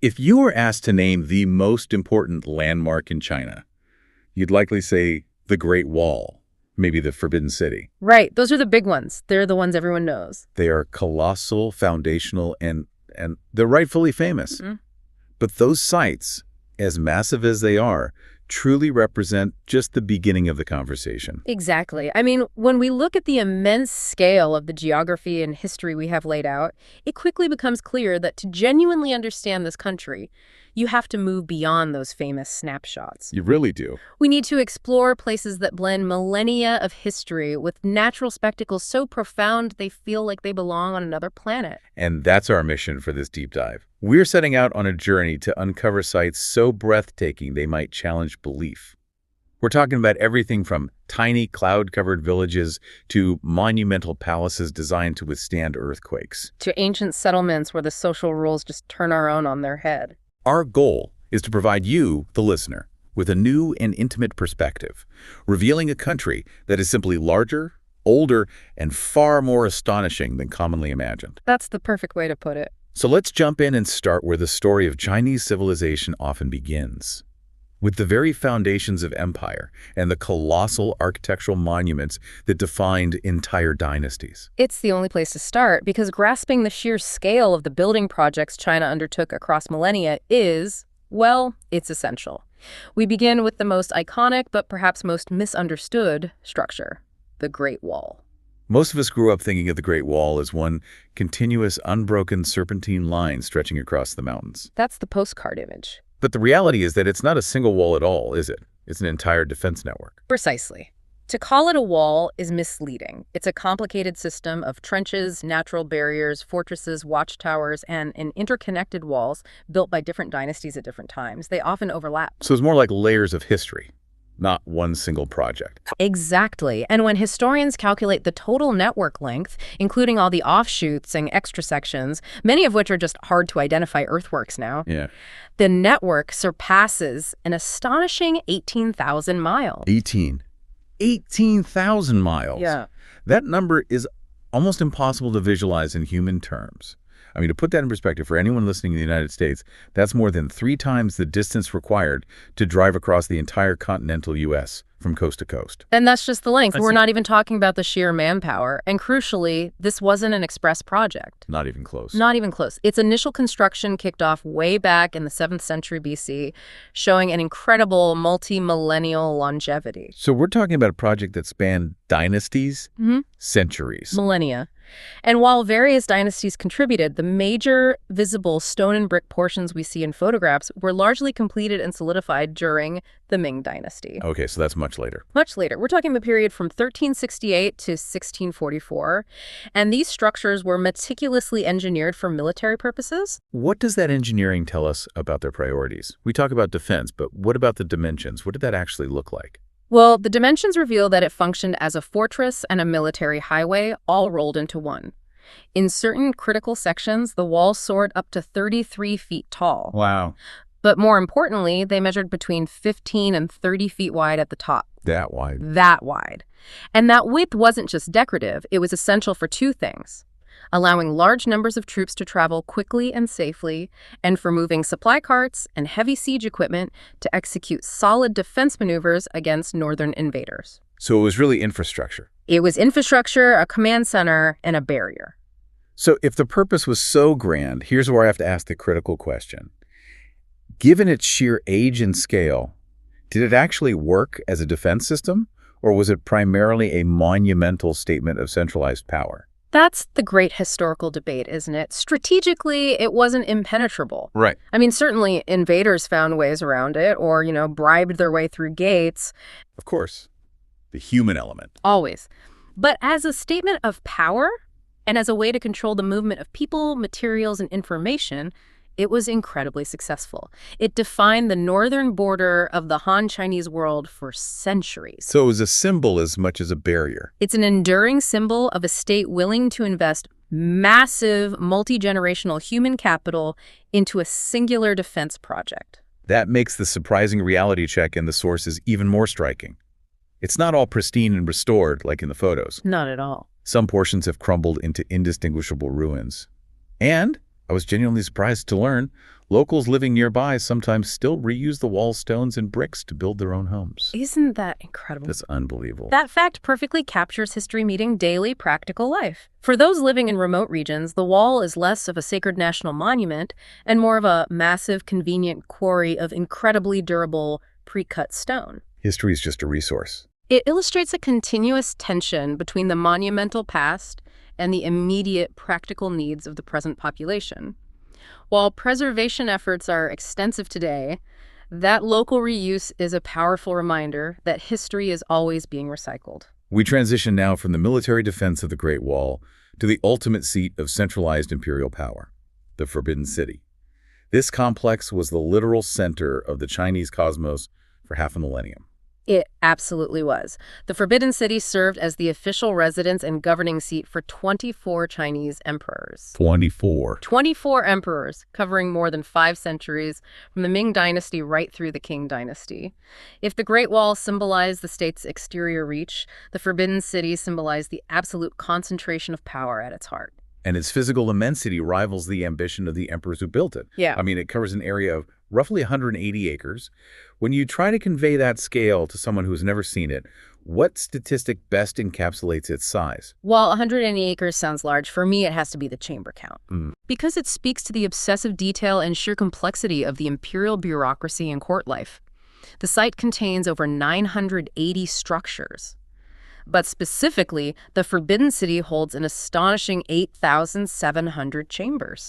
If you were asked to name the most important landmark in China, you'd likely say the Great Wall, maybe the Forbidden City. Right. Those are the big ones. They're the ones everyone knows. They are colossal, foundational, and they're rightfully famous. Mm-hmm. But those sites, as massive as they are, truly represent just the beginning of the conversation. Exactly. I mean, when we look at the immense scale of the geography and history we have laid out, it quickly becomes clear that to genuinely understand this country, you have to move beyond those famous snapshots. You really do. We need to explore places that blend millennia of history with natural spectacles so profound they feel like they belong on another planet. And that's our mission for this deep dive. We're setting out on a journey to uncover sites so breathtaking they might challenge belief. We're talking about everything from tiny cloud-covered villages to monumental palaces designed to withstand earthquakes. To ancient settlements where the social rules just turn our own on their head. Our goal is to provide you, the listener, with a new and intimate perspective, revealing a country that is simply larger, older, and far more astonishing than commonly imagined. That's the perfect way to put it. So let's jump in and start where the story of Chinese civilization often begins, with the very foundations of empire and the colossal architectural monuments that defined entire dynasties. It's the only place to start because grasping the sheer scale of the building projects China undertook across millennia is, well, it's essential. We begin with the most iconic but perhaps most misunderstood structure, the Great Wall. Most of us grew up thinking of the Great Wall as one continuous, unbroken serpentine line stretching across the mountains. That's the postcard image. But the reality is that it's not a single wall at all, is it? It's an entire defense network. Precisely. To call it a wall is misleading. It's a complicated system of trenches, natural barriers, fortresses, watchtowers, and interconnected walls built by different dynasties at different times. They often overlap. So it's more like layers of history, not one single project. Exactly. And when historians calculate the total network length, including all the offshoots and extra sections, many of which are just hard to identify earthworks now, the network surpasses an astonishing 18,000 miles. 18,000 miles. Yeah. That number is almost impossible to visualize in human terms. I mean, to put that in perspective, for anyone listening in the United States, that's more than 3 times the distance required to drive across the entire continental U.S. from coast to coast. And that's just the length. We're not even talking about the sheer manpower. And crucially, this wasn't an express project. Not even close. Not even close. Its initial construction kicked off way back in the 7th century BC, showing an incredible multi-millennial longevity. So we're talking about a project that spanned dynasties, centuries. Millennia. And while various dynasties contributed, the major visible stone and brick portions we see in photographs were largely completed and solidified during the Ming Dynasty. Okay, so that's much later. Much later. We're talking the period from 1368 to 1644, and these structures were meticulously engineered for military purposes. What does that engineering tell us about their priorities? We talk about defense, but what about the dimensions? What did that actually look like? Well, the dimensions reveal that it functioned as a fortress and a military highway, all rolled into one. In certain critical sections, the walls soared up to 33 feet tall. Wow. But more importantly, they measured between 15 and 30 feet wide at the top. That wide. That wide. And that width wasn't just decorative, it was essential for 2 things: allowing large numbers of troops to travel quickly and safely, and for moving supply carts and heavy siege equipment to execute solid defense maneuvers against northern invaders. So it was really infrastructure. It was infrastructure, a command center, and a barrier. So if the purpose was so grand, here's where I have to ask the critical question. Given its sheer age and scale, did it actually work as a defense system, or was it primarily a monumental statement of centralized power? That's the great historical debate, isn't it? Strategically, it wasn't impenetrable. Right. I mean, certainly invaders found ways around it or, bribed their way through gates. Of course. The human element. Always. But as a statement of power and as a way to control the movement of people, materials, and information, it was incredibly successful. It defined the northern border of the Han Chinese world for centuries. So it was a symbol as much as a barrier. It's an enduring symbol of a state willing to invest massive, multi-generational human capital into a singular defense project. That makes the surprising reality check in the sources even more striking. It's not all pristine and restored like in the photos. Not at all. Some portions have crumbled into indistinguishable ruins. And I was genuinely surprised to learn locals living nearby sometimes still reuse the wall stones and bricks to build their own homes. Isn't that incredible? That's unbelievable. That fact perfectly captures history meeting daily practical life. For those living in remote regions, the wall is less of a sacred national monument and more of a massive, convenient quarry of incredibly durable, pre-cut stone. History is just a resource. It illustrates a continuous tension between the monumental past and the immediate practical needs of the present population. While preservation efforts are extensive today, that local reuse is a powerful reminder that history is always being recycled. We transition now from the military defense of the Great Wall to the ultimate seat of centralized imperial power, the Forbidden City. This complex was the literal center of the Chinese cosmos for half a millennium. It absolutely was. The Forbidden City served as the official residence and governing seat for 24 Chinese emperors. 24. 24 emperors, covering more than 5 centuries, from the Ming Dynasty right through the Qing Dynasty. If the Great Wall symbolized the state's exterior reach, the Forbidden City symbolized the absolute concentration of power at its heart. And its physical immensity rivals the ambition of the emperors who built it. Yeah. I mean, it covers an area of roughly 180 acres. When you try to convey that scale to someone who has never seen it, what statistic best encapsulates its size? While 180 acres sounds large, for me it has to be the chamber count. Because it speaks to the obsessive detail and sheer complexity of the imperial bureaucracy and court life. The site contains over 980 structures. But specifically, the Forbidden City holds an astonishing 8,700 chambers.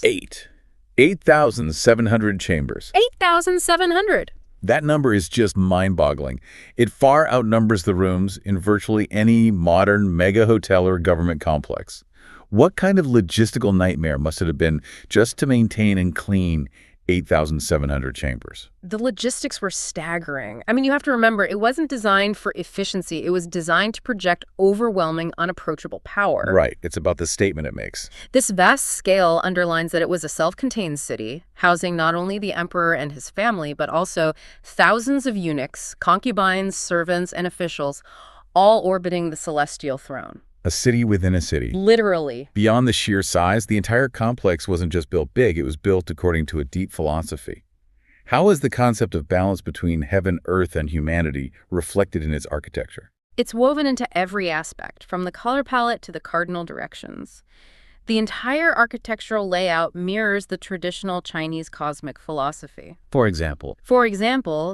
8,700 chambers. 8,700! That number is just mind-boggling. It far outnumbers the rooms in virtually any modern mega hotel or government complex. What kind of logistical nightmare must it have been just to maintain and clean 8,700 chambers? The logistics were staggering. I mean, you have to remember, it wasn't designed for efficiency. It was designed to project overwhelming, unapproachable power. Right. It's about the statement it makes. This vast scale underlines that it was a self-contained city, housing not only the emperor and his family, but also thousands of eunuchs, concubines, servants, and officials, all orbiting the celestial throne. A city within a city. Literally. Beyond the sheer size, the entire complex wasn't just built big, it was built according to a deep philosophy. How is the concept of balance between heaven, earth, and humanity reflected in its architecture? It's woven into every aspect, from the color palette to the cardinal directions. The entire architectural layout mirrors the traditional Chinese cosmic philosophy. For example,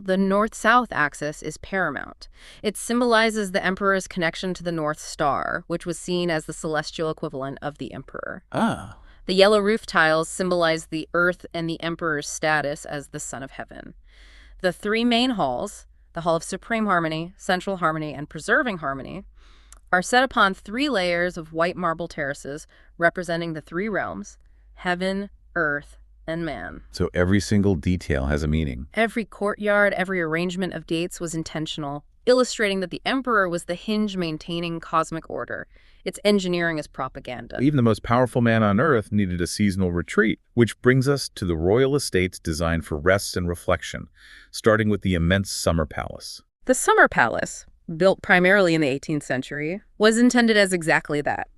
the north-south axis is paramount. It symbolizes the emperor's connection to the North Star, which was seen as the celestial equivalent of the emperor. Ah. The yellow roof tiles symbolize the earth and the emperor's status as the son of heaven. The 3 main halls, the Hall of Supreme Harmony, Central Harmony, and Preserving Harmony, are set upon 3 layers of white marble terraces representing the 3 realms, heaven, earth, and man. So every single detail has a meaning. Every courtyard, every arrangement of gates was intentional, illustrating that the emperor was the hinge maintaining cosmic order. Its engineering is propaganda. Even the most powerful man on earth needed a seasonal retreat, which brings us to the royal estates designed for rest and reflection, starting with the immense Summer Palace. The Summer Palace, built primarily in the 18th century, was intended as exactly that.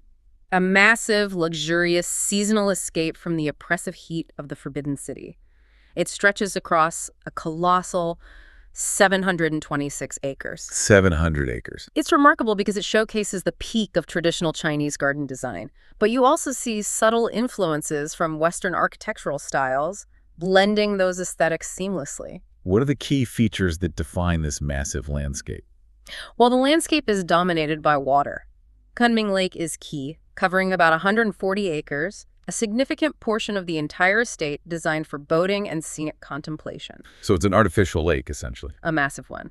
A massive, luxurious, seasonal escape from the oppressive heat of the Forbidden City. It stretches across a colossal 726 acres. 700 acres. It's remarkable because it showcases the peak of traditional Chinese garden design. But you also see subtle influences from Western architectural styles, blending those aesthetics seamlessly. What are the key features that define this massive landscape? Well, the landscape is dominated by water. Kunming Lake is key, covering about 140 acres, a significant portion of the entire estate designed for boating and scenic contemplation. So it's an artificial lake, essentially. A massive one.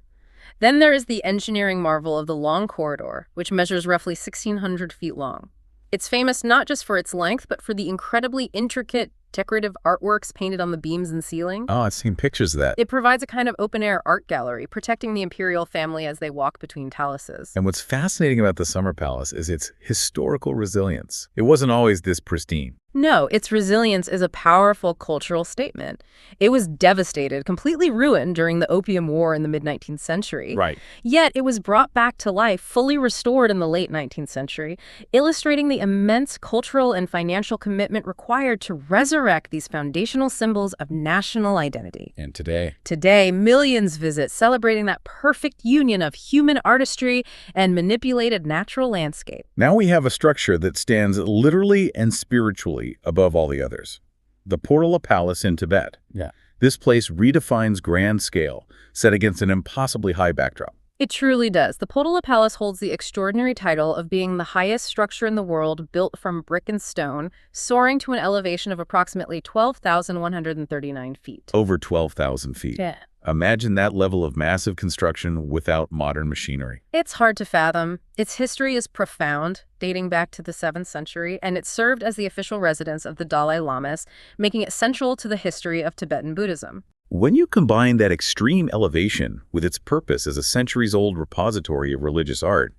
Then there is the engineering marvel of the Long Corridor, which measures roughly 1,600 feet long. It's famous not just for its length, but for the incredibly intricate, decorative artworks painted on the beams and ceiling. Oh, I've seen pictures of that. It provides a kind of open-air art gallery, protecting the imperial family as they walk between palaces. And what's fascinating about the Summer Palace is its historical resilience. It wasn't always this pristine. No, its resilience is a powerful cultural statement. It was devastated, completely ruined during the Opium War in the mid-19th century. Right. Yet it was brought back to life, fully restored in the late 19th century, illustrating the immense cultural and financial commitment required to resurrect these foundational symbols of national identity. And today? Today, millions visit, celebrating that perfect union of human artistry and manipulated natural landscape. Now we have a structure that stands literally and spiritually above all the others. The Portala Palace in Tibet. Yeah. This place redefines grand scale, set against an impossibly high backdrop. It truly does. The Potala Palace holds the extraordinary title of being the highest structure in the world built from brick and stone, soaring to an elevation of approximately 12,139 feet. Over 12,000 feet. Yeah. Imagine that level of massive construction without modern machinery. It's hard to fathom. Its history is profound, dating back to the 7th century, and it served as the official residence of the Dalai Lamas, making it central to the history of Tibetan Buddhism. When you combine that extreme elevation with its purpose as a centuries-old repository of religious art,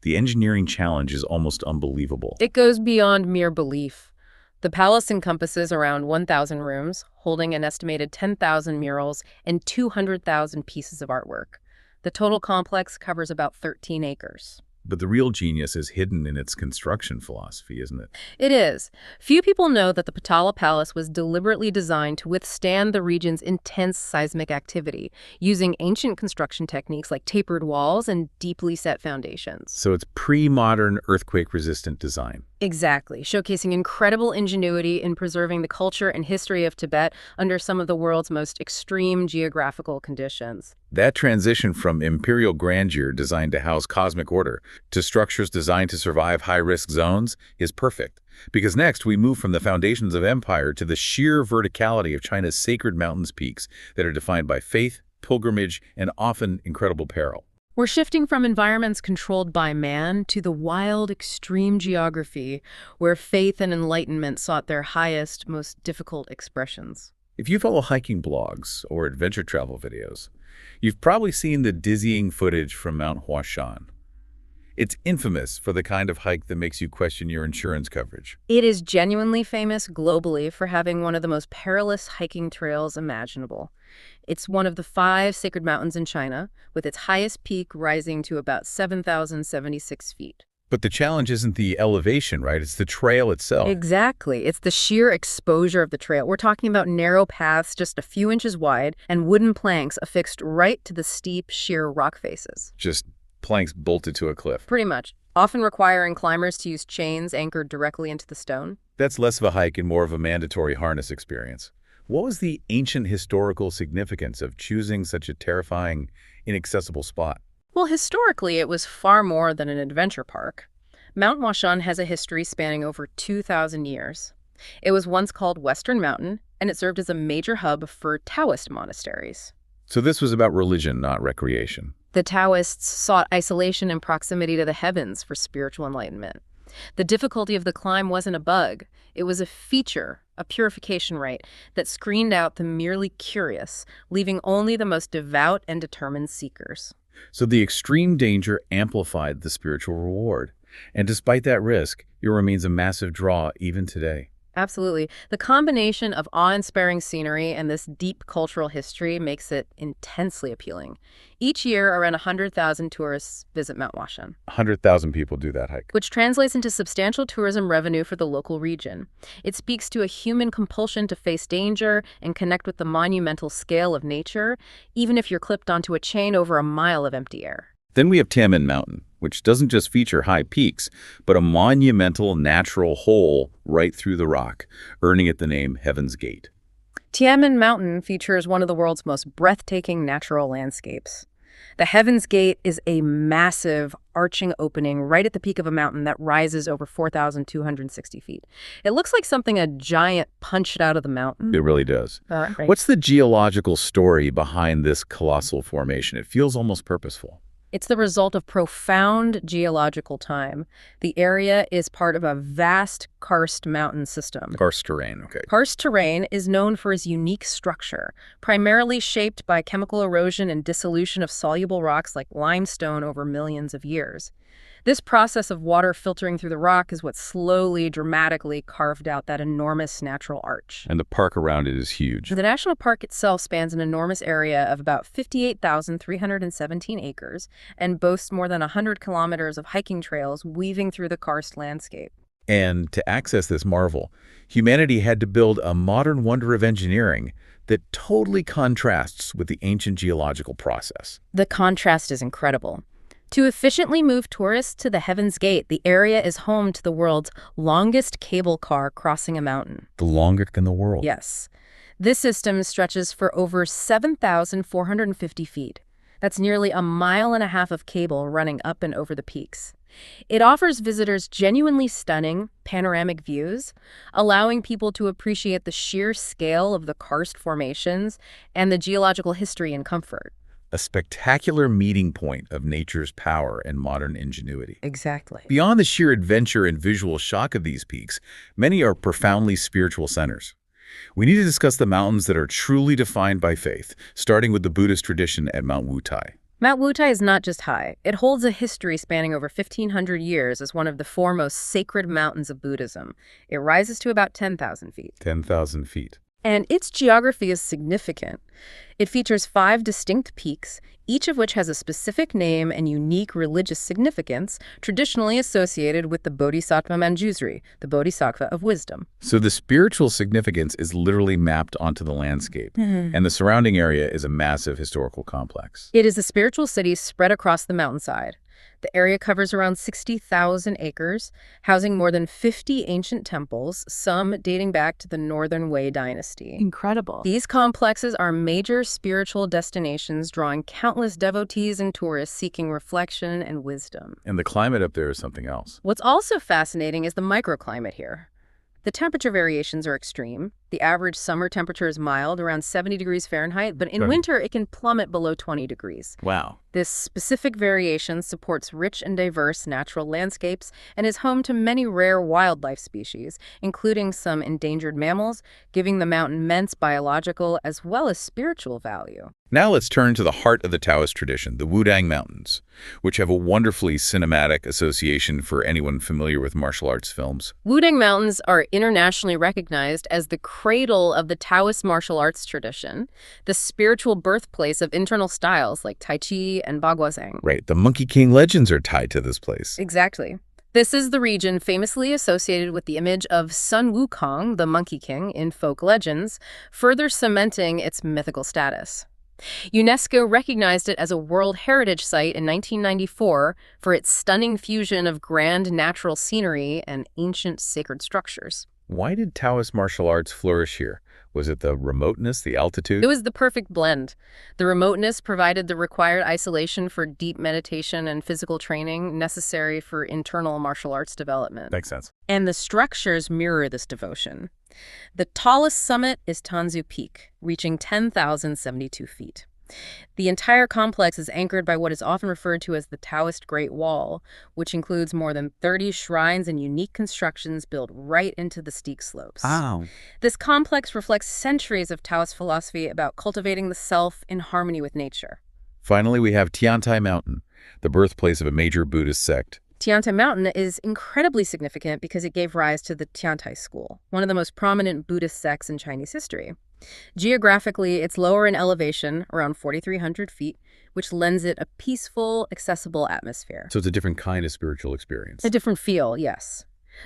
the engineering challenge is almost unbelievable. It goes beyond mere belief. The palace encompasses around 1,000 rooms, holding an estimated 10,000 murals and 200,000 pieces of artwork. The total complex covers about 13 acres. But the real genius is hidden in its construction philosophy, isn't it? It is. Few people know that the Potala Palace was deliberately designed to withstand the region's intense seismic activity, using ancient construction techniques like tapered walls and deeply set foundations. So it's pre-modern earthquake-resistant design. Exactly, showcasing incredible ingenuity in preserving the culture and history of Tibet under some of the world's most extreme geographical conditions. That transition from imperial grandeur designed to house cosmic order to structures designed to survive high-risk zones is perfect. Because next, we move from the foundations of empire to the sheer verticality of China's sacred mountains peaks that are defined by faith, pilgrimage, and often incredible peril. We're shifting from environments controlled by man to the wild, extreme geography where faith and enlightenment sought their highest, most difficult expressions. If you follow hiking blogs or adventure travel videos, you've probably seen the dizzying footage from Mount Huashan. It's infamous for the kind of hike that makes you question your insurance coverage. It is genuinely famous globally for having one of the most perilous hiking trails imaginable. It's one of the 5 sacred mountains in China, with its highest peak rising to about 7,076 feet. But the challenge isn't the elevation, right? It's the trail itself. Exactly. It's the sheer exposure of the trail. We're talking about narrow paths just a few inches wide and wooden planks affixed right to the steep, sheer rock faces. Just planks bolted to a cliff. Pretty much. Often requiring climbers to use chains anchored directly into the stone. That's less of a hike and more of a mandatory harness experience. What was the ancient historical significance of choosing such a terrifying, inaccessible spot? Well, historically, it was far more than an adventure park. Mount Huashan has a history spanning over 2,000 years. It was once called Western Mountain, and it served as a major hub for Taoist monasteries. So this was about religion, not recreation. The Taoists sought isolation and proximity to the heavens for spiritual enlightenment. The difficulty of the climb wasn't a bug. It was a feature, a purification rite, that screened out the merely curious, leaving only the most devout and determined seekers. So the extreme danger amplified the spiritual reward. And despite that risk, it remains a massive draw even today. Absolutely. The combination of awe-inspiring scenery and this deep cultural history makes it intensely appealing. Each year, around 100,000 tourists visit Mount Huashan, 100,000 people do that hike. which translates into substantial tourism revenue for the local region. It speaks to a human compulsion to face danger and connect with the monumental scale of nature, even if you're clipped onto a chain over a mile of empty air. Then we have Tianmen Mountain, which doesn't just feature high peaks, but a monumental natural hole right through the rock, earning it the name Heaven's Gate. Tianmen Mountain features one of the world's most breathtaking natural landscapes. The Heaven's Gate is a massive, arching opening right at the peak of a mountain that rises over 4,260 feet. It looks like something a giant punched out of the mountain. It really does. Right. What's the geological story behind this colossal formation? It feels almost purposeful. It's the result of profound geological time. The area is part of a vast karst mountain system. Karst terrain, okay. Karst terrain is known for its unique structure, primarily shaped by chemical erosion and dissolution of soluble rocks like limestone over millions of years. This process of water filtering through the rock is what slowly, dramatically carved out that enormous natural arch. And the park around it is huge. The national park itself spans an enormous area of about 58,317 acres and boasts more than 100 kilometers of hiking trails weaving through the karst landscape. And to access this marvel, humanity had to build a modern wonder of engineering that totally contrasts with the ancient geological process. The contrast is incredible. To efficiently move tourists to the Heaven's Gate, the area is home to the world's longest cable car crossing a mountain. The longest in the world. Yes. This system stretches for over 7,450 feet. That's nearly a mile and a half of cable running up and over the peaks. It offers visitors genuinely stunning, panoramic views, allowing people to appreciate the sheer scale of the karst formations and the geological history and comfort. A spectacular meeting point of nature's power and modern ingenuity. Exactly. Beyond the sheer adventure and visual shock of these peaks, many are profoundly spiritual centers. We need to discuss the mountains that are truly defined by faith, starting with the Buddhist tradition at Mount Wutai. Mount Wutai is not just high. It holds a history spanning over 1,500 years as one of the foremost sacred mountains of Buddhism. It rises to about 10,000 feet. 10,000 feet. And its geography is significant. It features 5 distinct peaks, each of which has a specific name and unique religious significance traditionally associated with the Bodhisattva Manjusri, the Bodhisattva of wisdom. So the spiritual significance is literally mapped onto the landscape, and the surrounding area is a massive historical complex. It is a spiritual city spread across the mountainside. The area covers around 60,000 acres, housing more than 50 ancient temples, some dating back to the Northern Wei dynasty. Incredible. These complexes are major spiritual destinations drawing countless devotees and tourists seeking reflection and wisdom. And the climate up there is something else. What's also fascinating is the microclimate here. The temperature variations are extreme. The average summer temperature is mild, around 70 degrees Fahrenheit, but in Right. winter it can plummet below 20 degrees. Wow. This specific variation supports rich and diverse natural landscapes and is home to many rare wildlife species, including some endangered mammals, giving the mountain immense biological as well as spiritual value. Now let's turn to the heart of the Taoist tradition, the Wudang Mountains, which have a wonderfully cinematic association for anyone familiar with martial arts films. Wudang Mountains are internationally recognized as the cradle of the Taoist martial arts tradition, the spiritual birthplace of internal styles like Tai Chi and Baguazhang. Right, the Monkey King legends are tied to this place. Exactly. This is the region famously associated with the image of Sun Wukong, the Monkey King, in folk legends, further cementing its mythical status. UNESCO recognized it as a World Heritage Site in 1994 for its stunning fusion of grand natural scenery and ancient sacred structures. Why did Taoist martial arts flourish here? Was it the remoteness, the altitude? It was the perfect blend. The remoteness provided the required isolation for deep meditation and physical training necessary for internal martial arts development. Makes sense. And the structures mirror this devotion. The tallest summit is Tanzu Peak, reaching 10,072 feet. The entire complex is anchored by what is often referred to as the Taoist Great Wall, which includes more than 30 shrines and unique constructions built right into the steep slopes. Wow. This complex reflects centuries of Taoist philosophy about cultivating the self in harmony with nature. Finally, we have Tiantai Mountain, the birthplace of a major Buddhist sect. Tiantai Mountain is incredibly significant because it gave rise to the Tiantai school, one of the most prominent Buddhist sects in Chinese history. Geographically, it's lower in elevation, around 4,300 feet, which lends it a peaceful, accessible atmosphere. So it's a different kind of spiritual experience. A different feel, yes.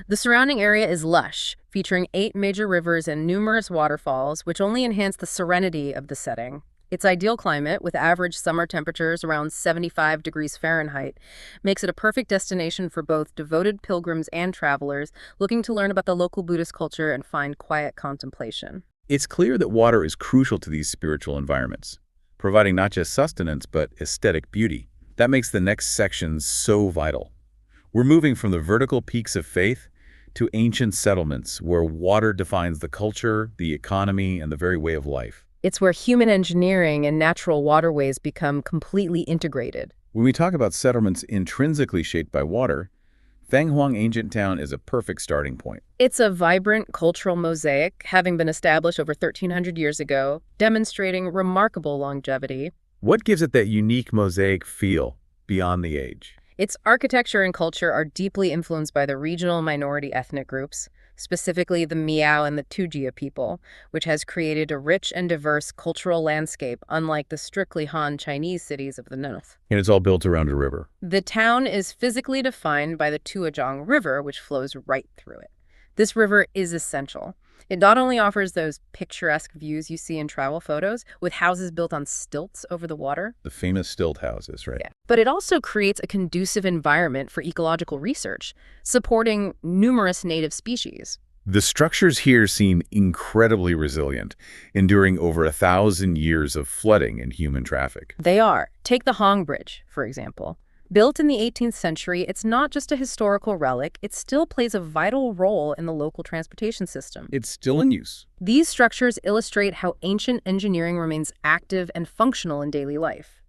The surrounding area is lush, featuring 8 major rivers and numerous waterfalls, which only enhance the serenity of the setting. Its ideal climate, with average summer temperatures around 75 degrees Fahrenheit, makes it a perfect destination for both devoted pilgrims and travelers looking to learn about the local Buddhist culture and find quiet contemplation. It's clear that water is crucial to these spiritual environments, providing not just sustenance but aesthetic beauty. That makes the next section so vital. We're moving from the vertical peaks of faith to ancient settlements where water defines the culture, the economy, and the very way of life. It's where human engineering and natural waterways become completely integrated. When we talk about settlements intrinsically shaped by water, Fanghuang Ancient Town is a perfect starting point. It's a vibrant cultural mosaic, having been established over 1,300 years ago, demonstrating remarkable longevity. What gives it that unique mosaic feel beyond the age? Its architecture and culture are deeply influenced by the regional minority ethnic groups, specifically the Miao and the Tujia people, which has created a rich and diverse cultural landscape unlike the strictly Han Chinese cities of the north. And it's all built around a river. The town is physically defined by the Tuozhang River, which flows right through it. This river is essential. It not only offers those picturesque views you see in travel photos, with houses built on stilts over the water. The famous stilt houses, right? Yeah. But it also creates a conducive environment for ecological research, supporting numerous native species. The structures here seem incredibly resilient, enduring over 1,000 years of flooding and human traffic. They are. Take the Hong Bridge, for example. Built in the 18th century, it's not just a historical relic, it still plays a vital role in the local transportation system. It's still in use. These structures illustrate how ancient engineering remains active and functional in daily life.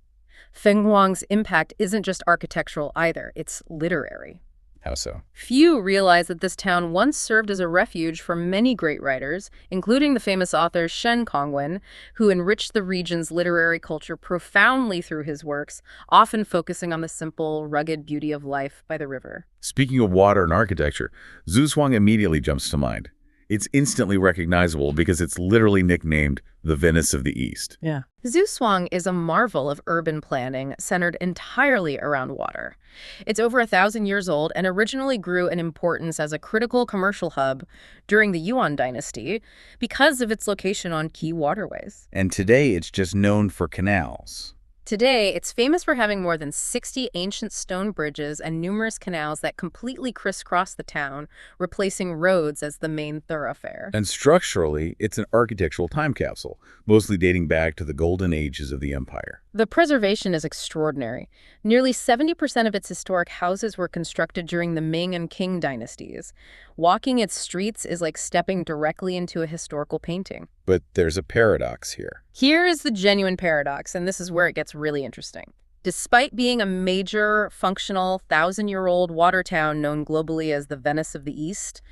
Feng Huang's impact isn't just architectural either, it's literary. How so? Few realize that this town once served as a refuge for many great writers, including the famous author Shen Kongwen, who enriched the region's literary culture profoundly through his works, often focusing on the simple, rugged beauty of life by the river. Speaking of water and architecture, Zhuang immediately jumps to mind. It's instantly recognizable because it's literally nicknamed the Venice of the East. Yeah. Zhuang is a marvel of urban planning centered entirely around water. It's over 1,000 years old and originally grew in importance as a critical commercial hub during the Yuan dynasty because of its location on key waterways. And today it's just known for canals. Today, it's famous for having more than 60 ancient stone bridges and numerous canals that completely crisscross the town, replacing roads as the main thoroughfare. And structurally, it's an architectural time capsule, mostly dating back to the golden ages of the empire. The preservation is extraordinary. Nearly 70% of its historic houses were constructed during the Ming and Qing dynasties. Walking its streets is like stepping directly into a historical painting. But there's a paradox here. Here is the genuine paradox, and this is where it gets really interesting. Despite being a major, functional, 1,000-year-old water town known globally as the Venice of the East,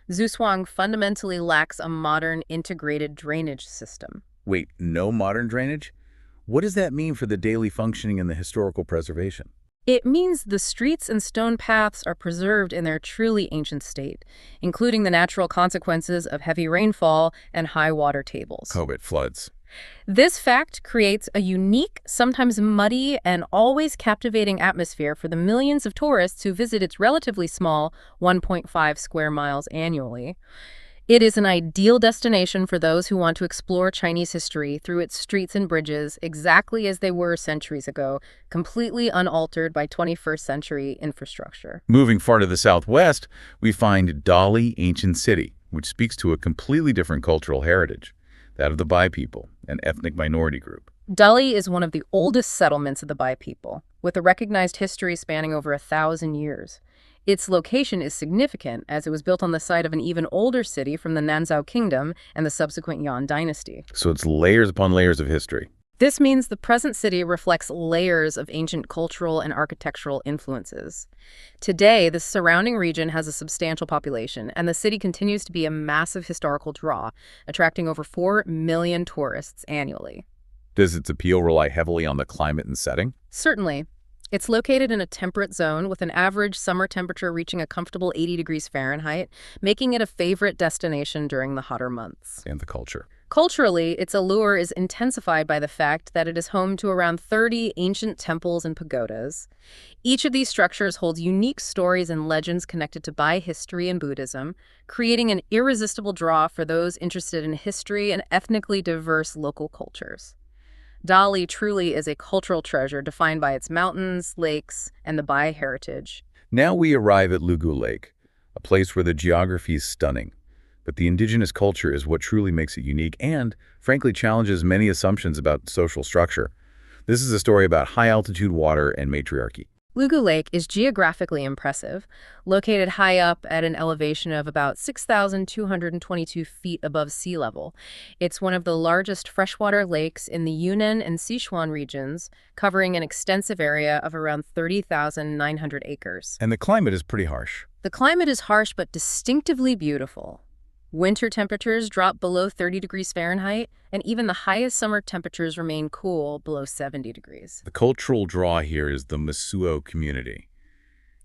Zhuang fundamentally lacks a modern integrated drainage system. Wait, no modern drainage? What does that mean for the daily functioning and the historical preservation? It means the streets and stone paths are preserved in their truly ancient state, including the natural consequences of heavy rainfall and high water tables. COVID floods. This fact creates a unique, sometimes muddy, and always captivating atmosphere for the millions of tourists who visit its relatively small 1.5 square miles annually. It is an ideal destination for those who want to explore Chinese history through its streets and bridges exactly as they were centuries ago, completely unaltered by 21st century infrastructure. Moving far to the southwest, we find Dali Ancient City, which speaks to a completely different cultural heritage, that of the Bai people, an ethnic minority group. Dali is one of the oldest settlements of the Bai people, with a recognized history spanning over 1,000 years. Its location is significant as it was built on the site of an even older city from the Nanzhao Kingdom and the subsequent Yuan dynasty. So it's layers upon layers of history. This means the present city reflects layers of ancient cultural and architectural influences. Today, the surrounding region has a substantial population, and the city continues to be a massive historical draw, attracting over 4 million tourists annually. Does its appeal rely heavily on the climate and setting? Certainly. It's located in a temperate zone with an average summer temperature reaching a comfortable 80 degrees Fahrenheit, making it a favorite destination during the hotter months. And the culture. Culturally, its allure is intensified by the fact that it is home to around 30 ancient temples and pagodas. Each of these structures holds unique stories and legends connected to Bai history and Buddhism, creating an irresistible draw for those interested in history and ethnically diverse local cultures. Dali truly is a cultural treasure defined by its mountains, lakes, and the Bai heritage. Now we arrive at Lugu Lake, a place where the geography is stunning. But the indigenous culture is what truly makes it unique and, frankly, challenges many assumptions about social structure. This is a story about high-altitude water and matriarchy. Lugu Lake is geographically impressive, located high up at an elevation of about 6,222 feet above sea level. It's one of the largest freshwater lakes in the Yunnan and Sichuan regions, covering an extensive area of around 30,900 acres. And the climate is pretty harsh. The climate is harsh but distinctively beautiful. Winter temperatures drop below 30 degrees Fahrenheit, and even the highest summer temperatures remain cool below 70 degrees. The cultural draw here is the Masuo community.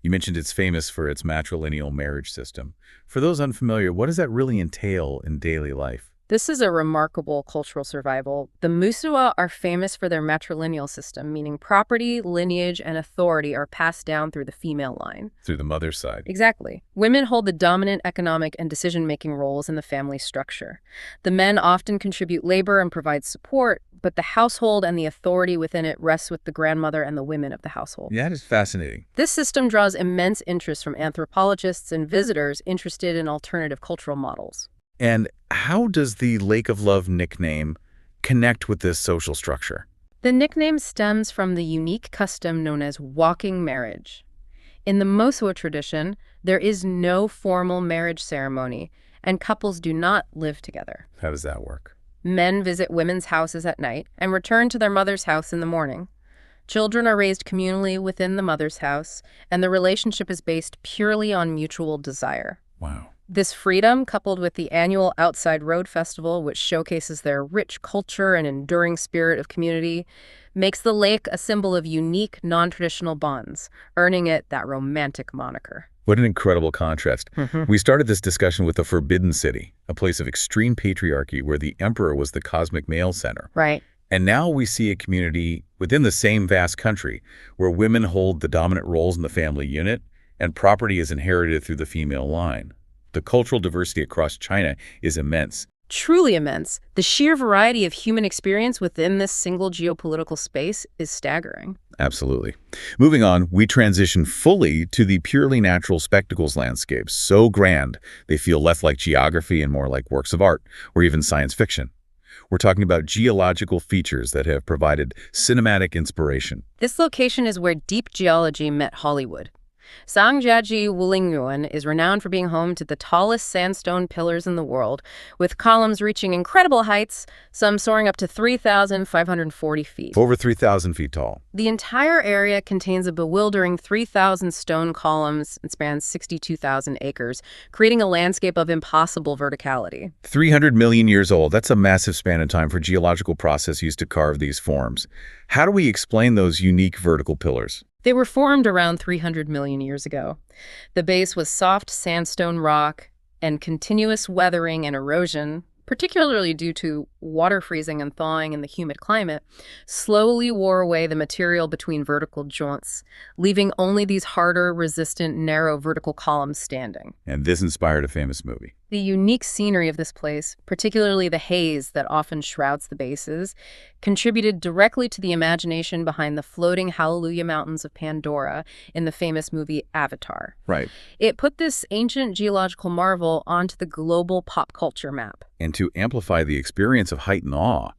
You mentioned it's famous for its matrilineal marriage system. For those unfamiliar, what does that really entail in daily life? This is a remarkable cultural survival. The Musuwa are famous for their matrilineal system, meaning property, lineage, and authority are passed down through the female line. Through the mother's side. Exactly. Women hold the dominant economic and decision-making roles in the family structure. The men often contribute labor and provide support, but the household and the authority within it rests with the grandmother and the women of the household. Yeah, that is fascinating. This system draws immense interest from anthropologists and visitors interested in alternative cultural models. And how does the Lake of Love nickname connect with this social structure? The nickname stems from the unique custom known as walking marriage. In the Mosuo tradition, there is no formal marriage ceremony, and couples do not live together. How does that work? Men visit women's houses at night and return to their mother's house in the morning. Children are raised communally within the mother's house, and the relationship is based purely on mutual desire. Wow. This freedom, coupled with the annual Outside Road Festival, which showcases their rich culture and enduring spirit of community, makes the lake a symbol of unique, non-traditional bonds, earning it that romantic moniker. What an incredible contrast. We started this discussion with the Forbidden City, a place of extreme patriarchy where the emperor was the cosmic male center. Right. And now we see a community within the same vast country where women hold the dominant roles in the family unit and property is inherited through the female line. The cultural diversity across China is immense. Truly immense. The sheer variety of human experience within this single geopolitical space is staggering. Absolutely. Moving on, we transition fully to the purely natural spectacles landscapes, so grand they feel less like geography and more like works of art, or even science fiction. We're talking about geological features that have provided cinematic inspiration. This location is where deep geology met Hollywood. Zhangjiajie Wulingyuan is renowned for being home to the tallest sandstone pillars in the world, with columns reaching incredible heights, some soaring up to 3,540 feet. Over 3,000 feet tall. The entire area contains a bewildering 3,000 stone columns and spans 62,000 acres, creating a landscape of impossible verticality. 300 million years old. That's a massive span of time for geological process used to carve these forms. How do we explain those unique vertical pillars? They were formed around 300 million years ago. The base was soft sandstone rock, and continuous weathering and erosion, particularly due to water freezing and thawing in the humid climate, slowly wore away the material between vertical joints, leaving only these harder, resistant, narrow vertical columns standing. And this inspired a famous movie. The unique scenery of this place, particularly the haze that often shrouds the bases, contributed directly to the imagination behind the floating Hallelujah Mountains of Pandora in the famous movie Avatar. Right. It put this ancient geological marvel onto the global pop culture map. And to amplify the experience of height and awe,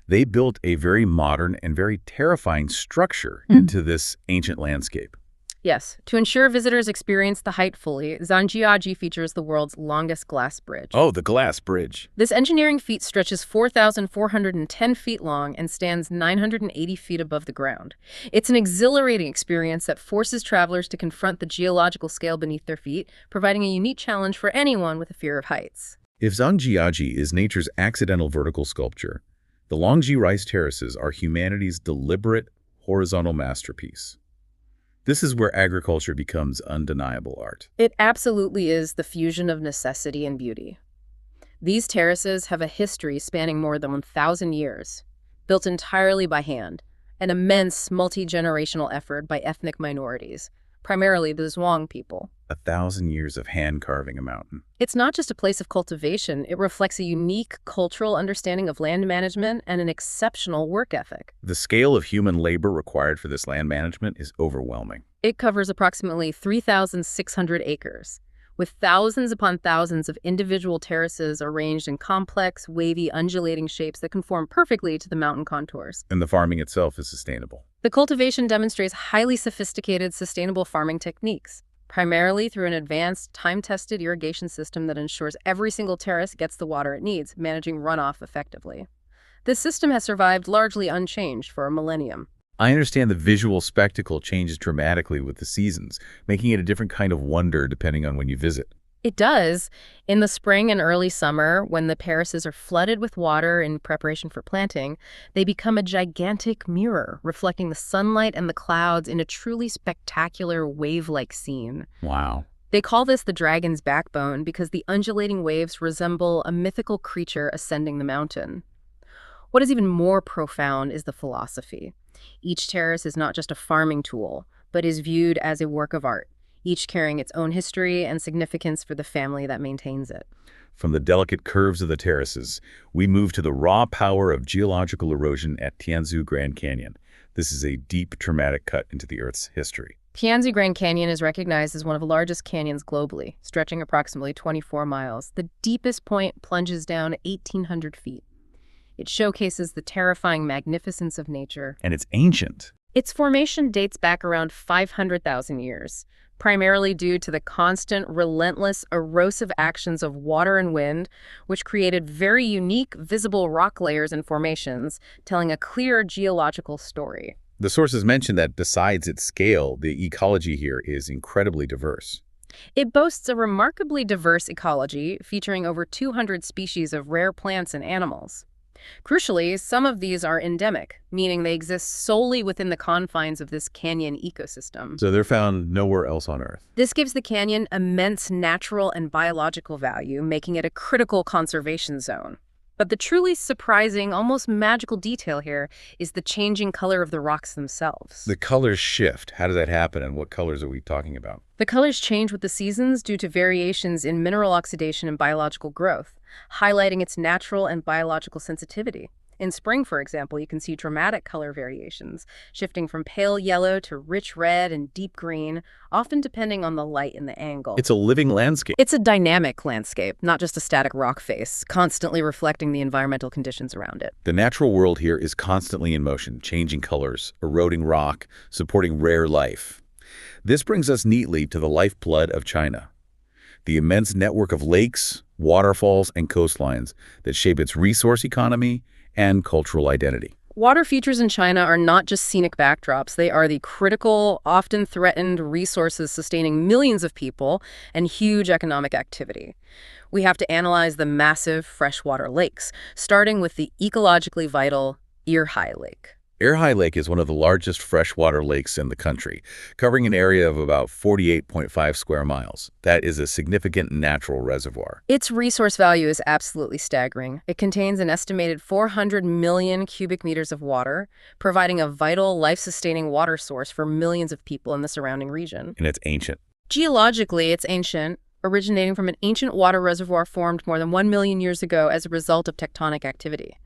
they built a very modern and very terrifying structure into this ancient landscape. Yes, to ensure visitors experience the height fully, Zhangjiajie features the world's longest glass bridge. Oh, the glass bridge. This engineering feat stretches 4,410 feet long and stands 980 feet above the ground. It's an exhilarating experience that forces travelers to confront the geological scale beneath their feet, providing a unique challenge for anyone with a fear of heights. If Zhangjiajie is nature's accidental vertical sculpture, the Longji Rice Terraces are humanity's deliberate horizontal masterpiece. This is where agriculture becomes undeniable art. It absolutely is the fusion of necessity and beauty. These terraces have a history spanning more than 1,000 years, built entirely by hand, an immense multi-generational effort by ethnic minorities, primarily the Zhuang people. 1,000 years of hand carving a mountain. It's not just a place of cultivation, it reflects a unique cultural understanding of land management and an exceptional work ethic. The scale of human labor required for this land management is overwhelming. It covers approximately 3,600 acres, with thousands upon thousands of individual terraces arranged in complex, wavy, undulating shapes that conform perfectly to the mountain contours. And the farming itself is sustainable. The cultivation demonstrates highly sophisticated, sustainable farming techniques, primarily through an advanced, time-tested irrigation system that ensures every single terrace gets the water it needs, managing runoff effectively. This system has survived largely unchanged for a millennium. I understand the visual spectacle changes dramatically with the seasons, making it a different kind of wonder depending on when you visit. It does. In the spring and early summer, when the terraces are flooded with water in preparation for planting, they become a gigantic mirror, reflecting the sunlight and the clouds in a truly spectacular wave-like scene. Wow. They call this the dragon's backbone because the undulating waves resemble a mythical creature ascending the mountain. What is even more profound is the philosophy. Each terrace is not just a farming tool, but is viewed as a work of art, each carrying its own history and significance for the family that maintains it. From the delicate curves of the terraces, we move to the raw power of geological erosion at Tianzu Grand Canyon. This is a deep, traumatic cut into the Earth's history. Tianzu Grand Canyon is recognized as one of the largest canyons globally, stretching approximately 24 miles. The deepest point plunges down 1,800 feet. It showcases the terrifying magnificence of nature. And it's ancient. Its formation dates back around 500,000 years, primarily due to the constant, relentless, erosive actions of water and wind, which created very unique, visible rock layers and formations, telling a clear geological story. The sources mention that besides its scale, the ecology here is incredibly diverse. It boasts a remarkably diverse ecology, featuring over 200 species of rare plants and animals. Crucially, some of these are endemic, meaning they exist solely within the confines of this canyon ecosystem. So they're found nowhere else on Earth. This gives the canyon immense natural and biological value, making it a critical conservation zone. But the truly surprising, almost magical detail here is the changing color of the rocks themselves. The colors shift. How does that happen, and what colors are we talking about? The colors change with the seasons due to variations in mineral oxidation and biological growth, highlighting its natural and biological sensitivity. In spring, for example, you can see dramatic color variations, shifting from pale yellow to rich red and deep green, often depending on the light and the angle. It's a living landscape. It's a dynamic landscape, not just a static rock face, constantly reflecting the environmental conditions around it. The natural world here is constantly in motion, changing colors, eroding rock, supporting rare life. This brings us neatly to the lifeblood of China, the immense network of lakes, waterfalls, and coastlines that shape its resource economy and cultural identity. Water features in China are not just scenic backdrops. They are the critical, often threatened resources sustaining millions of people and huge economic activity. We have to analyze the massive freshwater lakes, starting with the ecologically vital Erhai Lake. Erhai Lake is one of the largest freshwater lakes in the country, covering an area of about 48.5 square miles. That is a significant natural reservoir. Its resource value is absolutely staggering. It contains an estimated 400 million cubic meters of water, providing a vital, life-sustaining water source for millions of people in the surrounding region. And it's ancient. Geologically, it's ancient, originating from an ancient water reservoir formed more than 1 million years ago as a result of tectonic activity.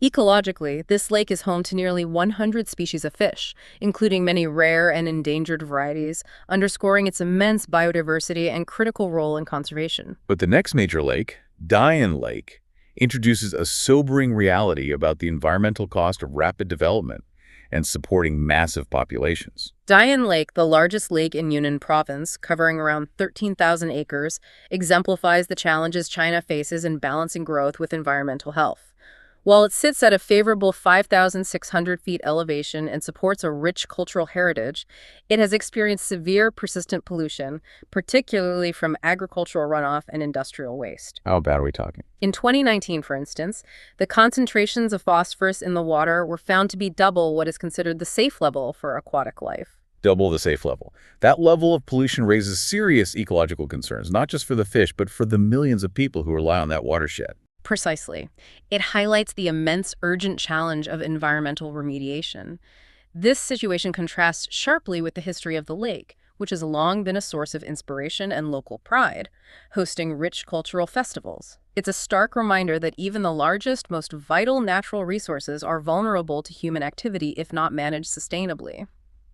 Ecologically, this lake is home to nearly 100 species of fish, including many rare and endangered varieties, underscoring its immense biodiversity and critical role in conservation. But the next major lake, Dian Lake, introduces a sobering reality about the environmental cost of rapid development and supporting massive populations. Dian Lake, the largest lake in Yunnan province, covering around 13,000 acres, exemplifies the challenges China faces in balancing growth with environmental health. While it sits at a favorable 5,600 feet elevation and supports a rich cultural heritage, it has experienced severe, persistent pollution, particularly from agricultural runoff and industrial waste. How bad are we talking? In 2019, for instance, the concentrations of phosphorus in the water were found to be double what is considered the safe level for aquatic life. Double the safe level. That level of pollution raises serious ecological concerns, not just for the fish, but for the millions of people who rely on that watershed. Precisely. It highlights the immense urgent challenge of environmental remediation. This situation contrasts sharply with the history of the lake, which has long been a source of inspiration and local pride, hosting rich cultural festivals. It's a stark reminder that even the largest, most vital natural resources are vulnerable to human activity if not managed sustainably.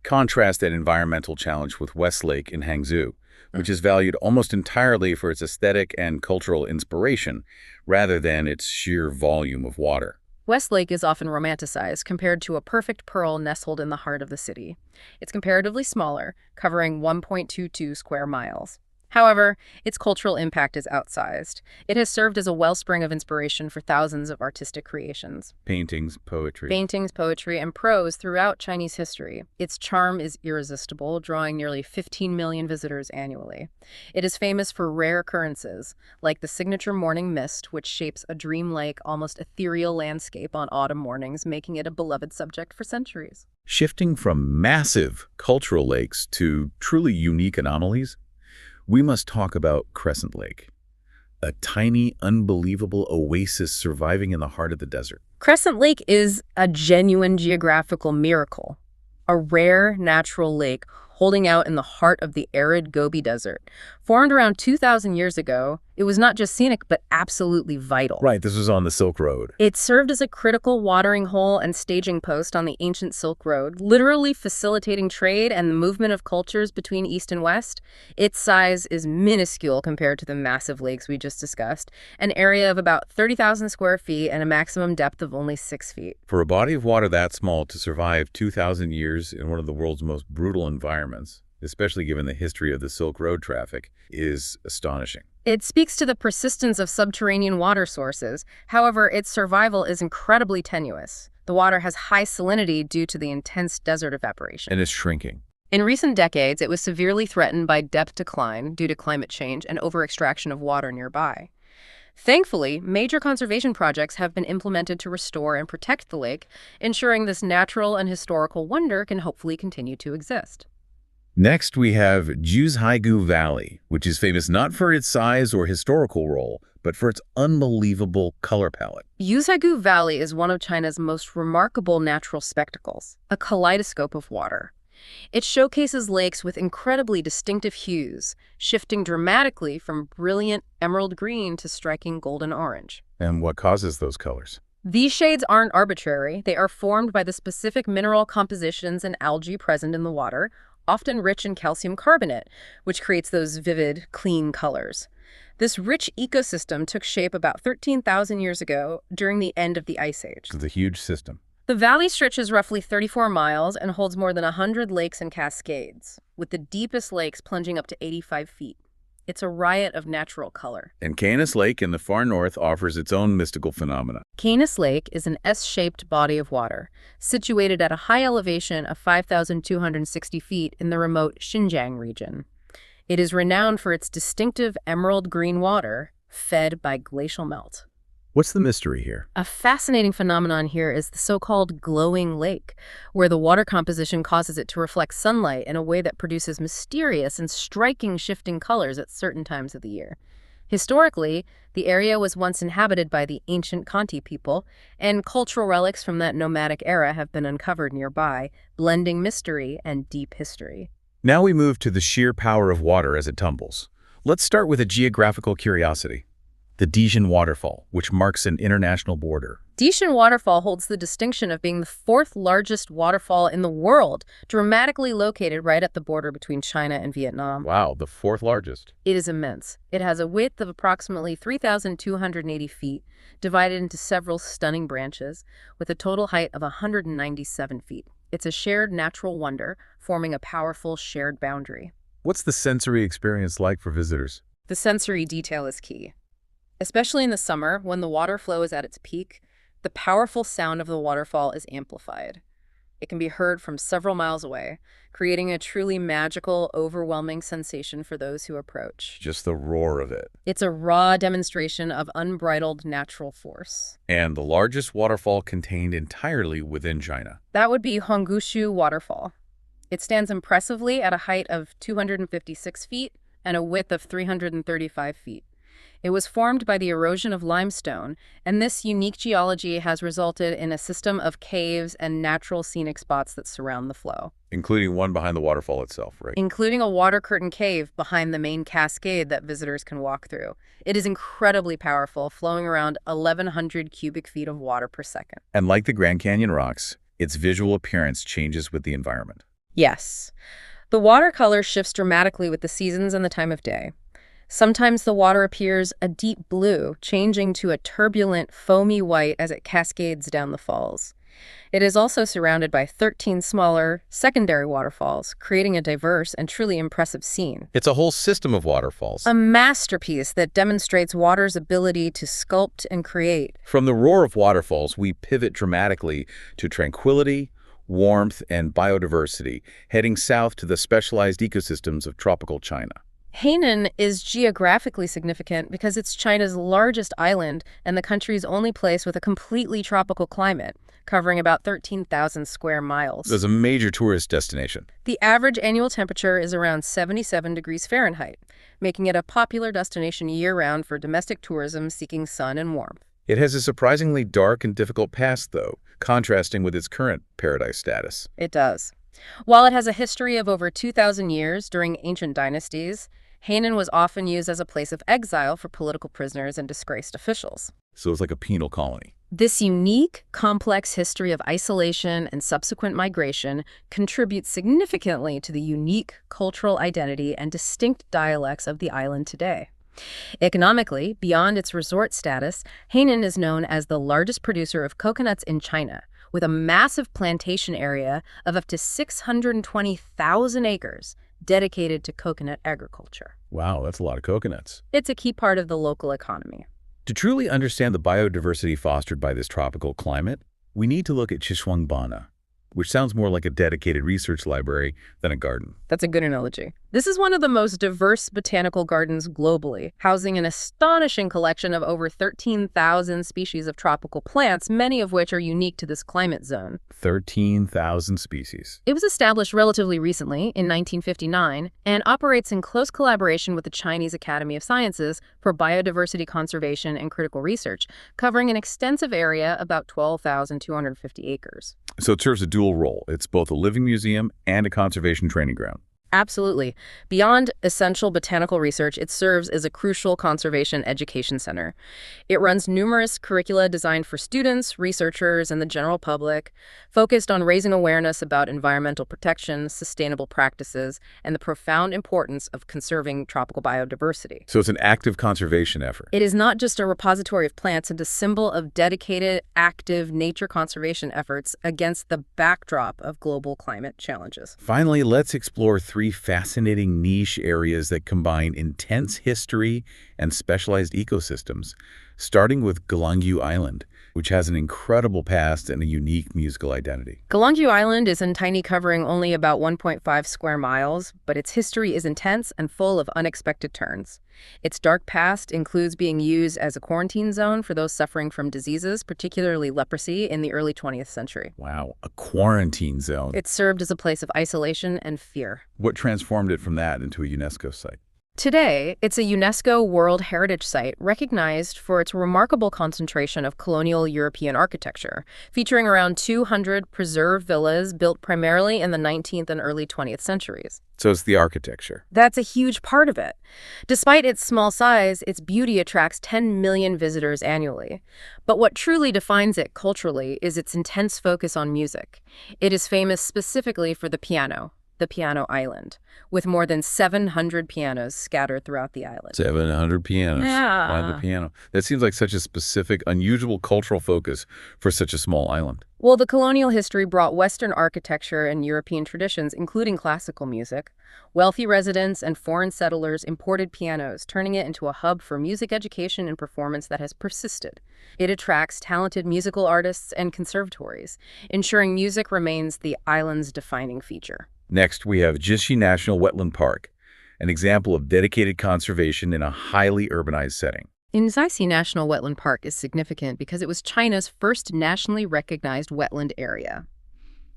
Contrast that environmental challenge with Westlake in Hangzhou, which is valued almost entirely for its aesthetic and cultural inspiration, rather than its sheer volume of water. Westlake is often romanticized, compared to a perfect pearl nestled in the heart of the city. It's comparatively smaller, covering 1.22 square miles. However, its cultural impact is outsized. It has served as a wellspring of inspiration for thousands of artistic creations. Paintings, poetry. Paintings, poetry, and prose throughout Chinese history. Its charm is irresistible, drawing nearly 15 million visitors annually. It is famous for rare occurrences, like the signature morning mist, which shapes a dreamlike, almost ethereal landscape on autumn mornings, making it a beloved subject for centuries. Shifting from massive cultural lakes to truly unique anomalies, we must talk about Crescent Lake, a tiny, unbelievable oasis surviving in the heart of the desert. Crescent Lake is a genuine geographical miracle, a rare natural lake holding out in the heart of the arid Gobi Desert. Formed around 2,000 years ago, it was not just scenic, but absolutely vital. Right, this was on the Silk Road. It served as a critical watering hole and staging post on the ancient Silk Road, literally facilitating trade and the movement of cultures between East and West. Its size is minuscule compared to the massive lakes we just discussed, an area of about 30,000 square feet and a maximum depth of only 6 feet. For a body of water that small to survive 2,000 years in one of the world's most brutal environments, especially given the history of the Silk Road traffic, is astonishing. It speaks to the persistence of subterranean water sources. However, its survival is incredibly tenuous. The water has high salinity due to the intense desert evaporation. And is shrinking. In recent decades, it was severely threatened by depth decline due to climate change and over-extraction of water nearby. Thankfully, major conservation projects have been implemented to restore and protect the lake, ensuring this natural and historical wonder can hopefully continue to exist. Next, we have Jiuzhaigu Valley, which is famous not for its size or historical role, but for its unbelievable color palette. Jiuzhaigu Valley is one of China's most remarkable natural spectacles, a kaleidoscope of water. It showcases lakes with incredibly distinctive hues, shifting dramatically from brilliant emerald green to striking golden orange. And what causes those colors? These shades aren't arbitrary. They are formed by the specific mineral compositions and algae present in the water, often rich in calcium carbonate, which creates those vivid, clean colors. This rich ecosystem took shape about 13,000 years ago during the end of the Ice Age. It's a huge system. The valley stretches roughly 34 miles and holds more than 100 lakes and cascades, with the deepest lakes plunging up to 85 feet. It's a riot of natural color. And Canis Lake in the far north offers its own mystical phenomena. Canis Lake is an S-shaped body of water, situated at a high elevation of 5,260 feet in the remote Xinjiang region. It is renowned for its distinctive emerald green water, fed by glacial melt. What's the mystery here? A fascinating phenomenon here is the so-called glowing lake, where the water composition causes it to reflect sunlight in a way that produces mysterious and striking shifting colors at certain times of the year. Historically, the area was once inhabited by the ancient Khanty people, and cultural relics from that nomadic era have been uncovered nearby, blending mystery and deep history. Now we move to the sheer power of water as it tumbles. Let's start with a geographical curiosity. The Dijin Waterfall, which marks an international border. Dijin Waterfall holds the distinction of being the fourth largest waterfall in the world, dramatically located right at the border between China and Vietnam. Wow, the fourth largest. It is immense. It has a width of approximately 3,280 feet, divided into several stunning branches, with a total height of 197 feet. It's a shared natural wonder, forming a powerful shared boundary. What's the sensory experience like for visitors? The sensory detail is key. Especially in the summer, when the water flow is at its peak, the powerful sound of the waterfall is amplified. It can be heard from several miles away, creating a truly magical, overwhelming sensation for those who approach. Just the roar of it. It's a raw demonstration of unbridled natural force. And the largest waterfall contained entirely within China. That would be Huangushu Waterfall. It stands impressively at a height of 256 feet and a width of 335 feet. It was formed by the erosion of limestone, and this unique geology has resulted in a system of caves and natural scenic spots that surround the flow. Including one behind the waterfall itself, right? Including a water curtain cave behind the main cascade that visitors can walk through. It is incredibly powerful, flowing around 1,100 cubic feet of water per second. And like the Grand Canyon rocks, its visual appearance changes with the environment. Yes. The water color shifts dramatically with the seasons and the time of day. Sometimes the water appears a deep blue, changing to a turbulent, foamy white as it cascades down the falls. It is also surrounded by 13 smaller, secondary waterfalls, creating a diverse and truly impressive scene. It's a whole system of waterfalls. A masterpiece that demonstrates water's ability to sculpt and create. From the roar of waterfalls, we pivot dramatically to tranquility, warmth, and biodiversity, heading south to the specialized ecosystems of tropical China. Hainan is geographically significant because it's China's largest island and the country's only place with a completely tropical climate, covering about 13,000 square miles. It's a major tourist destination. The average annual temperature is around 77 degrees Fahrenheit, making it a popular destination year-round for domestic tourism seeking sun and warmth. It has a surprisingly dark and difficult past, though, contrasting with its current paradise status. It does. While it has a history of over 2,000 years during ancient dynasties, Hainan was often used as a place of exile for political prisoners and disgraced officials. So it's like a penal colony. This unique, complex history of isolation and subsequent migration contributes significantly to the unique cultural identity and distinct dialects of the island today. Economically, beyond its resort status, Hainan is known as the largest producer of coconuts in China, with a massive plantation area of up to 620,000 acres dedicated to coconut agriculture. Wow, that's a lot of coconuts. It's a key part of the local economy. To truly understand the biodiversity fostered by this tropical climate, we need to look at Xishuangbanna, which sounds more like a dedicated research library than a garden. That's a good analogy. This is one of the most diverse botanical gardens globally, housing an astonishing collection of over 13,000 species of tropical plants, many of which are unique to this climate zone. 13,000 species. It was established relatively recently, in 1959, and operates in close collaboration with the Chinese Academy of Sciences for biodiversity conservation and critical research, covering an extensive area, about 12,250 acres. So it serves a dual role. It's both a living museum and a conservation training ground. Absolutely. Beyond essential botanical research, it serves as a crucial conservation education center. It runs numerous curricula designed for students, researchers, and the general public, focused on raising awareness about environmental protection, sustainable practices, and the profound importance of conserving tropical biodiversity. So it's an active conservation effort. It is not just a repository of plants and a symbol of dedicated, active nature conservation efforts against the backdrop of global climate challenges. Finally, let's explore three fascinating niche areas that combine intense history and specialized ecosystems, starting with Galangyu Island, which has an incredible past and a unique musical identity. Galangyu Island is tiny, covering only about 1.5 square miles, but its history is intense and full of unexpected turns. Its dark past includes being used as a quarantine zone for those suffering from diseases, particularly leprosy, in the early 20th century. Wow, a quarantine zone. It served as a place of isolation and fear. What transformed it from that into a UNESCO site? Today, it's a UNESCO World Heritage Site recognized for its remarkable concentration of colonial European architecture, featuring around 200 preserved villas built primarily in the 19th and early 20th centuries. So it's the architecture. That's a huge part of it. Despite its small size, its beauty attracts 10 million visitors annually. But what truly defines it culturally is its intense focus on music. It is famous specifically for the piano island, with more than 700 pianos scattered throughout the island. 700 pianos. Yeah. Why the piano? That seems like such a specific, unusual cultural focus for such a small island. Well, the colonial history brought Western architecture and European traditions, including classical music. Wealthy residents and foreign settlers imported pianos, turning it into a hub for music education and performance that has persisted. It attracts talented musical artists and conservatories, ensuring music remains the island's defining feature. Next, we have Jishi National Wetland Park, an example of dedicated conservation in a highly urbanized setting. Jishi National Wetland Park is significant because it was China's first nationally recognized wetland area.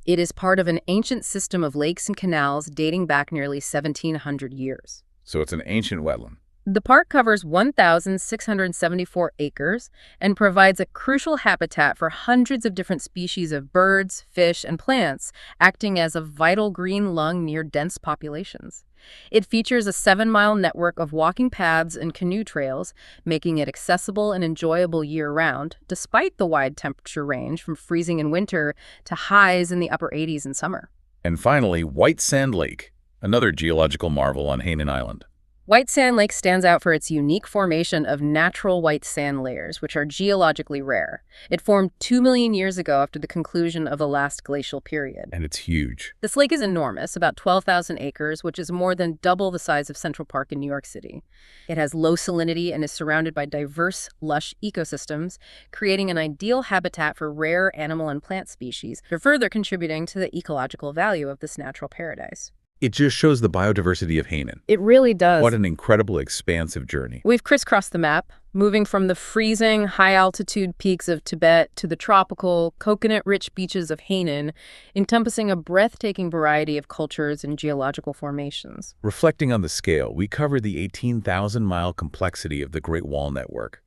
It is part of an ancient system of lakes and canals dating back nearly 1,700 years. So it's an ancient wetland. The park covers 1,674 acres and provides a crucial habitat for hundreds of different species of birds, fish, and plants, acting as a vital green lung near dense populations. It features a 7-mile network of walking paths and canoe trails, making it accessible and enjoyable year-round, despite the wide temperature range from freezing in winter to highs in the upper 80s in summer. And finally, White Sand Lake, another geological marvel on Hainan Island. White Sand Lake stands out for its unique formation of natural white sand layers, which are geologically rare. It formed 2 million years ago after the conclusion of the last glacial period. And it's huge. This lake is enormous, about 12,000 acres, which is more than double the size of Central Park in New York City. It has low salinity and is surrounded by diverse, lush ecosystems, creating an ideal habitat for rare animal and plant species, further contributing to the ecological value of this natural paradise. It just shows the biodiversity of Hainan. It really does. What an incredible, expansive journey. We've crisscrossed the map, moving from the freezing, high-altitude peaks of Tibet to the tropical, coconut-rich beaches of Hainan, encompassing a breathtaking variety of cultures and geological formations. Reflecting on the scale, we covered the 18,000-mile complexity of the Great Wall Network,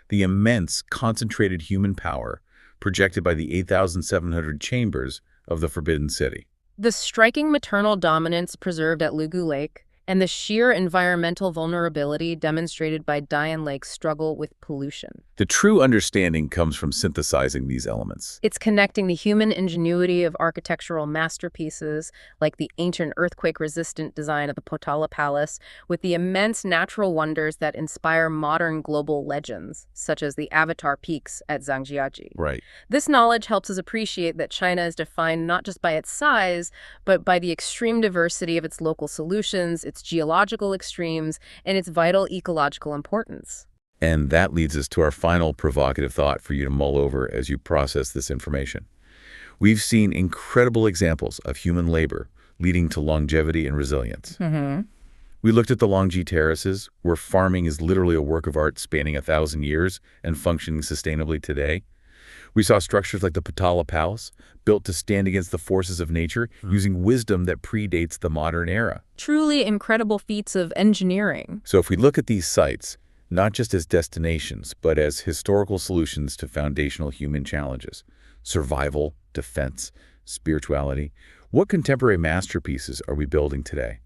the immense, concentrated human power projected by the 8,700 chambers of the Forbidden City. The striking maternal dominance preserved at Lugu Lake, and the sheer environmental vulnerability demonstrated by Dian Lake's struggle with pollution. The true understanding comes from synthesizing these elements. It's connecting the human ingenuity of architectural masterpieces, like the ancient earthquake-resistant design of the Potala Palace, with the immense natural wonders that inspire modern global legends, such as the Avatar Peaks at Zhangjiajie. Right. This knowledge helps us appreciate that China is defined not just by its size, but by the extreme diversity of its local solutions, its geological extremes, and its vital ecological importance. And that leads us to our final provocative thought for you to mull over as you process this information. We've seen incredible examples of human labor leading to longevity and resilience. We looked at the Longji terraces, where farming is literally a work of art spanning 1,000 years and functioning sustainably today. We saw structures like the Potala Palace, built to stand against the forces of nature, using wisdom that predates the modern era. Truly incredible feats of engineering. So if we look at these sites, not just as destinations, but as historical solutions to foundational human challenges, survival, defense, spirituality, what contemporary masterpieces are we building today?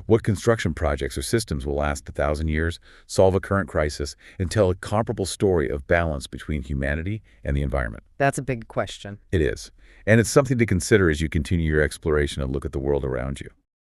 What construction projects or systems will last 1,000 years, solve a current crisis, and tell a comparable story of balance between humanity and the environment? That's a big question. It is. And it's something to consider as you continue your exploration and look at the world around you.